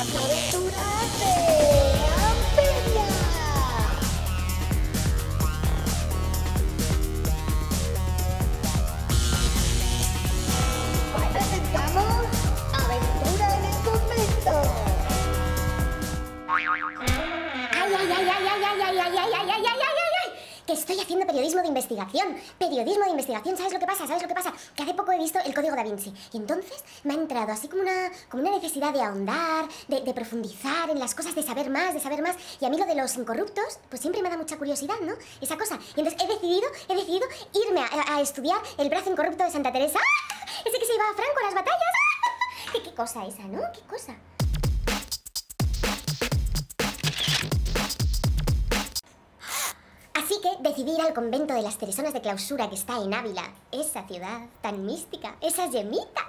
¡Aventura de Amperia! Presentamos Aventura en el Convento. ¡Ay, ay, ay, ay, ay, ay, ay, ay, ay, ay, ay, ay, ay! Que estoy haciendo periodismo de investigación. Periodismo de investigación, ¿sabes lo que pasa? ¿Sabes lo que pasa? Que hace poco he visto el Código Da Vinci y entonces me ha entrado así como una necesidad de ahondar, de profundizar en las cosas, de saber más, y a mí lo de los incorruptos pues siempre me da mucha curiosidad, ¿no? Esa cosa. Y entonces he decidido irme a estudiar el brazo incorrupto de Santa Teresa. ¡Ah! Ese que se llevaba a Franco a las batallas. ¡Ah! ¿Qué cosa esa, no? ¿Qué cosa? Así que decidí ir al convento de las Teresonas de Clausura que está en Ávila. Esa ciudad tan mística, esas yemitas,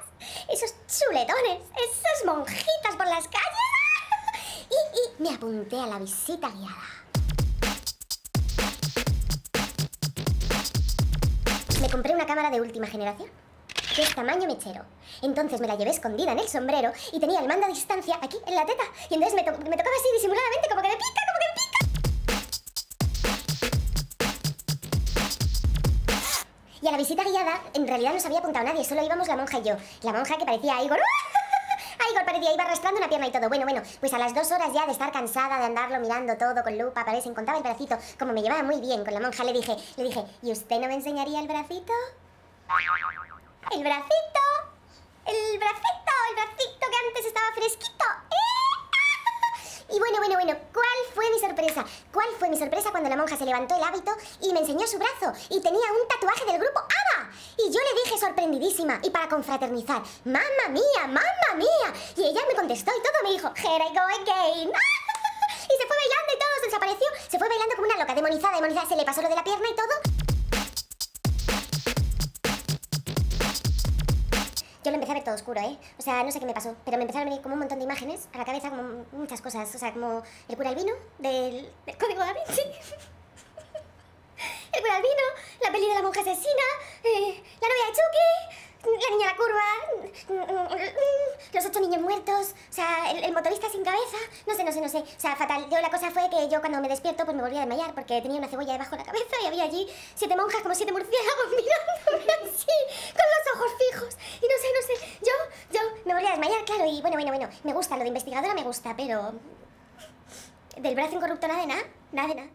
esos chuletones, esas monjitas por las calles. Y me apunté a la visita guiada. Me compré una cámara de última generación, que es tamaño mechero. Entonces me la llevé escondida en el sombrero y tenía el mando a distancia aquí, en la teta. Y entonces me tocaba así disimuladamente, como que me pica, como que me pica. Y a la visita guiada, en realidad no se había apuntado nadie, solo íbamos la monja y yo. La monja que parecía Igor. Igor parecía, iba arrastrando una pierna y todo. Bueno, pues a las 2 horas ya de estar cansada, de andarlo mirando todo con lupa, para ver si encontraba el bracito, como me llevaba muy bien con la monja, le dije, ¿y usted no me enseñaría el bracito? ¡El bracito! ¡El bracito que antes estaba fresquito! Y bueno, ¿cuál fue mi sorpresa? ¿Cuál fue mi sorpresa cuando la monja se levantó el hábito y me enseñó su brazo? Y tenía un tatuaje del grupo ABBA. Y yo le dije sorprendidísima, y para confraternizar, ¡Mamma mía, mamma mía! Y ella me contestó y todo, me dijo, Here I go again. Y se fue bailando y todo, se desapareció. Se fue bailando como una loca, demonizada, se le pasó lo de la pierna y todo. Yo lo empecé a ver todo oscuro, ¿eh? O sea, no sé qué me pasó, pero me empezaron a venir como un montón de imágenes a la cabeza, como muchas cosas. O sea, como el cura Albino del Código Da Vinci. El cura Albino, la peli de la monja asesina, la novia de Chucky, la niña a la curva, los 8 niños muertos, o sea, el motorista sin cabeza, no sé. O sea, fatal. Yo, la cosa fue que yo cuando me despierto pues me volví a desmayar porque tenía una cebolla debajo de la cabeza y había allí 7 monjas como 7 murciélagos mirándome así, con los ojos fijos. Y no sé, yo me volví a desmayar, claro, y bueno, me gusta, lo de investigadora me gusta, pero del brazo incorrupto nada de nada.